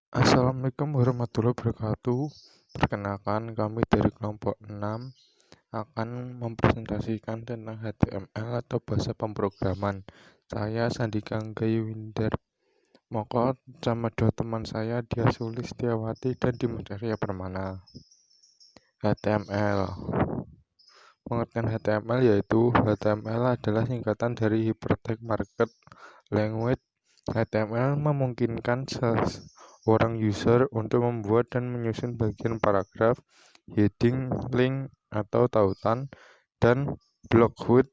Assalamualaikum warahmatullahi wabarakatuh. Perkenalkan, kami dari kelompok 6 akan mempresentasikan tentang HTML atau bahasa pemrograman. Saya Sandika Anggayuwinder Moko sama dua teman saya, Dia Sulistiawati dan Dimas Arya Permana. HTML. Pengertian HTML yaitu HTML adalah singkatan dari Hypertext Markup Language. HTML memungkinkan seorang user untuk membuat dan menyusun bagian paragraf, heading, link, atau tautan, dan blog code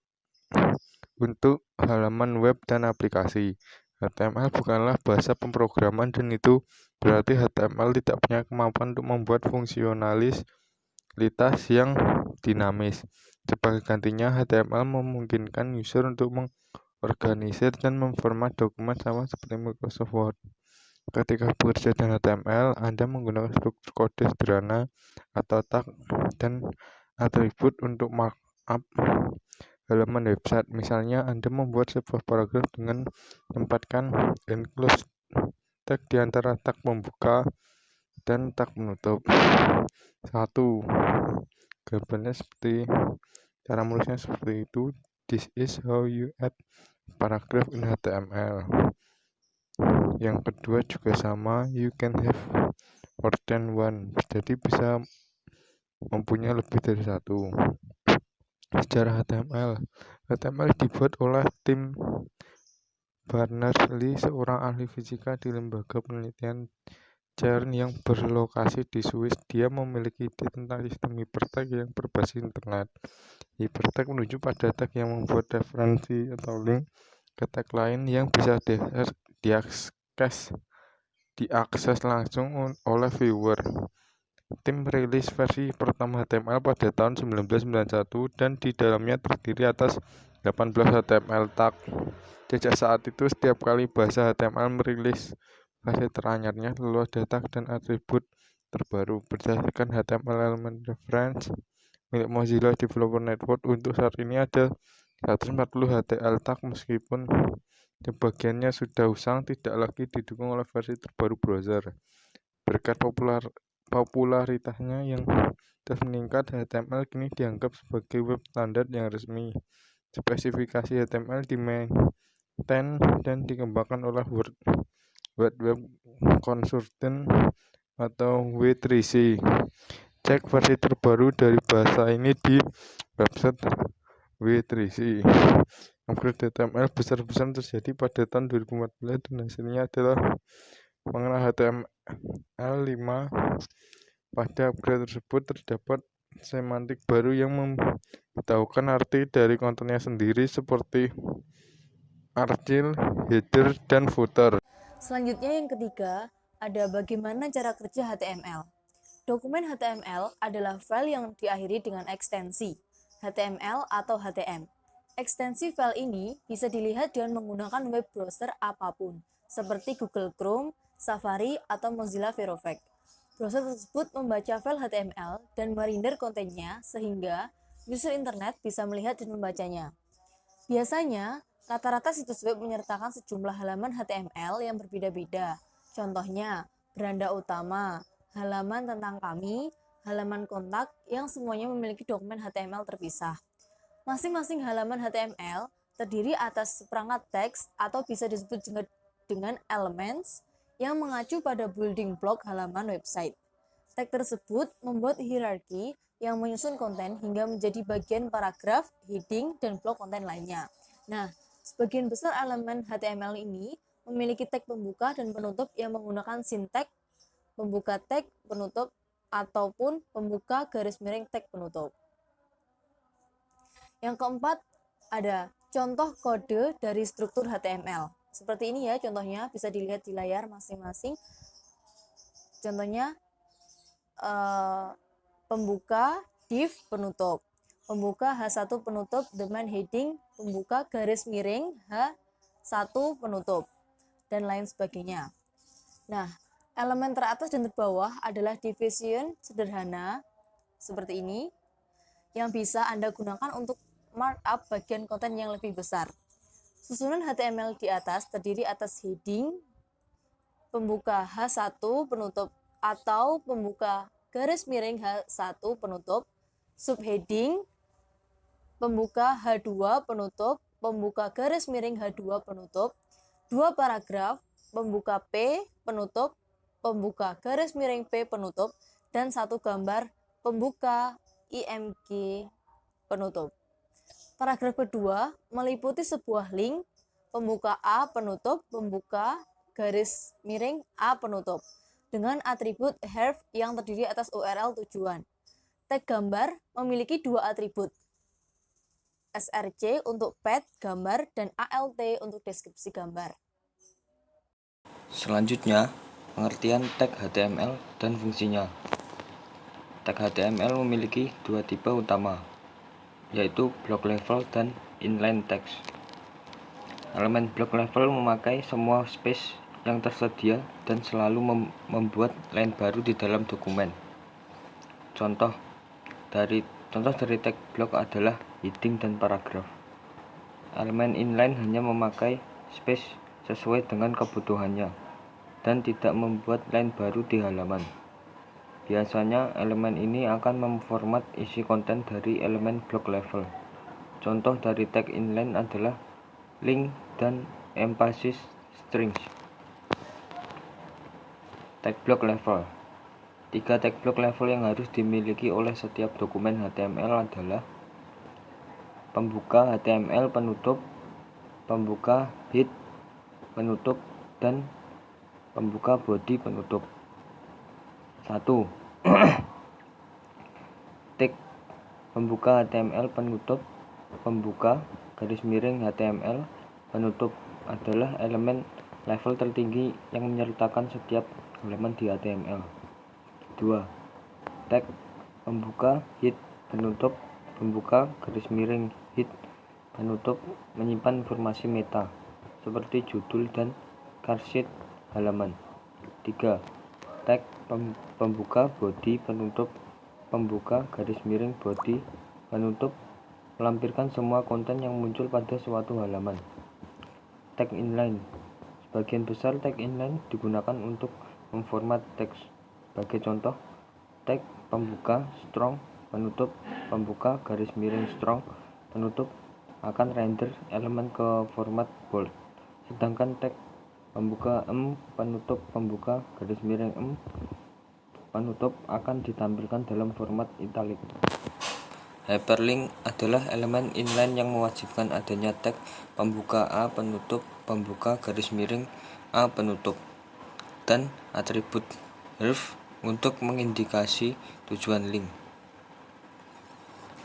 untuk halaman web dan aplikasi. HTML bukanlah bahasa pemrograman dan itu berarti HTML tidak punya kemampuan untuk membuat fungsionalitas yang dinamis. Sebagai gantinya, HTML memungkinkan user untuk mengorganisir dan memformat dokumen sama seperti Microsoft Word. Ketika bekerja dengan HTML, Anda menggunakan struktur kode sederhana atau tag dan atribut untuk markup halaman website. Misalnya, Anda membuat sebuah paragraf dengan menempatkan enclosed tag di antara tag pembuka dan tag penutup. 1. Gambarnya seperti cara menulisnya seperti itu. This is how you add paragraph in HTML. Yang kedua juga sama, you can have more than one. Jadi bisa mempunyai lebih dari satu. Sejarah HTML. HTML dibuat oleh Tim Berners-Lee, seorang ahli fisika di lembaga penelitian CERN yang berlokasi di Swiss. Dia memiliki ide tentang sistem hypertext yang berbasis internet. Hypertext menunjuk pada tag yang membuat referensi atau link ke tag lain yang bisa diakses langsung oleh viewer. Tim merilis versi pertama HTML pada tahun 1991 dan di dalamnya terdiri atas 18 HTML tag. Sejak saat itu, setiap kali bahasa HTML merilis versi teranyarnya, lalu ada tag dan atribut terbaru. Berdasarkan HTML Element Reference milik Mozilla Developer Network, untuk saat ini ada 140 HTML tag, meskipun sebagiannya sudah usang, tidak lagi didukung oleh versi terbaru browser. Berkat popularitasnya yang terus meningkat, HTML kini dianggap sebagai web standar yang resmi. Spesifikasi HTML dimaintain dan dikembangkan oleh World Wide Web Consortium atau W3C. Cek versi terbaru dari bahasa ini di website W3C. Upgrade HTML besar-besaran terjadi pada tahun 2014 dan hasilnya adalah mengenal HTML 5. Pada upgrade tersebut terdapat semantik baru yang memberitahukan arti dari kontennya sendiri, seperti artikel, header, dan footer. Selanjutnya yang ketiga, ada bagaimana cara kerja HTML. Dokumen HTML adalah file yang diakhiri dengan ekstensi HTML atau HTM. Ekstensi file ini bisa dilihat dengan menggunakan web browser apapun, seperti Google Chrome, Safari, atau Mozilla Firefox. Browser tersebut membaca file HTML dan merender kontennya sehingga user internet bisa melihat dan membacanya. Biasanya, rata-rata situs web menyertakan sejumlah halaman HTML yang berbeda-beda. Contohnya, beranda utama, halaman tentang kami, halaman kontak yang semuanya memiliki dokumen HTML terpisah. Masing-masing halaman HTML terdiri atas seperangkat teks atau bisa disebut dengan elements yang mengacu pada building block halaman website. Tag tersebut membuat hierarki yang menyusun konten hingga menjadi bagian paragraf, heading, dan blok konten lainnya. Nah, sebagian besar elemen HTML ini memiliki tag pembuka dan penutup yang menggunakan sinteks pembuka tag penutup ataupun pembuka garis miring tag penutup. Yang keempat, ada contoh kode dari struktur HTML. Seperti ini ya contohnya, bisa dilihat di layar masing-masing. Contohnya, pembuka div penutup, pembuka H1 penutup, domain heading, pembuka garis miring H1 penutup, dan lain sebagainya. Nah, elemen teratas dan terbawah adalah division sederhana seperti ini yang bisa Anda gunakan untuk markup bagian konten yang lebih besar. Susunan HTML di atas terdiri atas heading, pembuka H1 penutup atau pembuka garis miring H1 penutup, subheading, pembuka H2 penutup, pembuka garis miring H2 penutup, 2 paragraf, pembuka P penutup, pembuka garis miring P penutup, dan 1 gambar pembuka IMG penutup. Paragraf kedua meliputi sebuah link, pembuka A penutup, pembuka garis miring A penutup, dengan atribut href yang terdiri atas URL tujuan. Tag gambar memiliki 2 atribut, src untuk path gambar dan alt untuk deskripsi gambar. Selanjutnya, pengertian tag HTML dan fungsinya. Tag HTML memiliki 2 tipe utama, yaitu block level dan inline text. Elemen block level memakai semua space yang tersedia dan selalu membuat line baru di dalam dokumen. Contoh dari tag block adalah heading dan paragraf. Elemen inline hanya memakai space sesuai dengan kebutuhannya dan tidak membuat line baru di halaman. Biasanya elemen ini akan memformat isi konten dari elemen block level. Contoh dari tag inline adalah link dan emphasis strings. Tag block level. 3 tag block level yang harus dimiliki oleh setiap dokumen HTML adalah pembuka HTML penutup, pembuka head penutup, dan pembuka body penutup. 1. Tag pembuka HTML penutup, pembuka garis miring HTML penutup adalah elemen level tertinggi yang menyertakan setiap halaman di HTML. 2. Tag pembuka head penutup, pembuka garis miring head penutup menyimpan informasi meta seperti judul dan carsheet halaman. 3. Tag pembuka body penutup, pembuka garis miring body penutup melampirkan semua konten yang muncul pada suatu halaman. Tag inline. Sebagian besar tag inline digunakan untuk memformat teks. Sebagai contoh, tag pembuka strong penutup, pembuka garis miring strong penutup akan render elemen ke format bold, sedangkan tag pembuka penutup, pembuka garis miring penutup akan ditampilkan dalam format italic. Hyperlink adalah elemen inline yang mewajibkan adanya tag pembuka A penutup, pembuka garis miring A penutup, dan atribut href untuk mengindikasi tujuan link.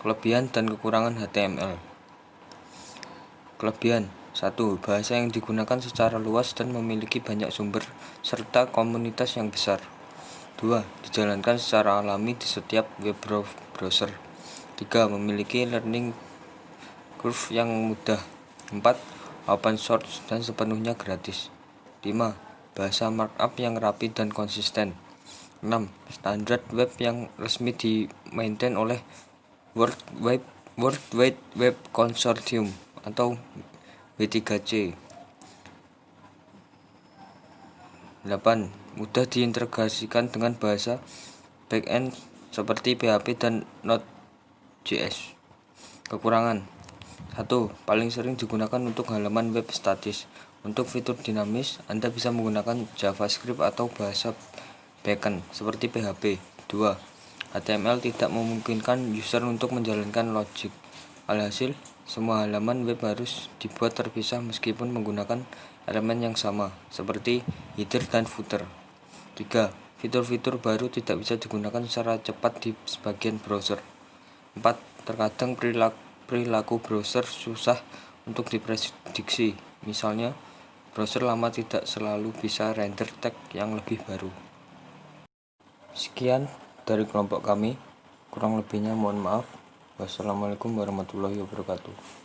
Kelebihan dan kekurangan HTML. Kelebihan. 1. Bahasa yang digunakan secara luas dan memiliki banyak sumber serta komunitas yang besar. 2. Dijalankan secara alami di setiap web browser. 3. Memiliki learning curve yang mudah. 4. Open source dan sepenuhnya gratis. 5. Bahasa markup yang rapi dan konsisten. 6. Standar web yang resmi dimaintain oleh World Wide Web Consortium atau W3C. 8. Mudah diintegrasikan dengan bahasa backend seperti PHP dan Node.js. Kekurangan. 1. Paling sering digunakan untuk halaman web statis. Untuk fitur dinamis, Anda bisa menggunakan JavaScript atau bahasa backend seperti PHP. 2. HTML tidak memungkinkan user untuk menjalankan logic. Alhasil, semua halaman web harus dibuat terpisah meskipun menggunakan elemen yang sama, seperti header dan footer. 3. Fitur-fitur baru tidak bisa digunakan secara cepat di sebagian browser. 4. Terkadang perilaku browser susah untuk diprediksi. Misalnya, browser lama tidak selalu bisa render tag yang lebih baru. Sekian dari kelompok kami, kurang lebihnya mohon maaf. Wassalamualaikum warahmatullahi wabarakatuh.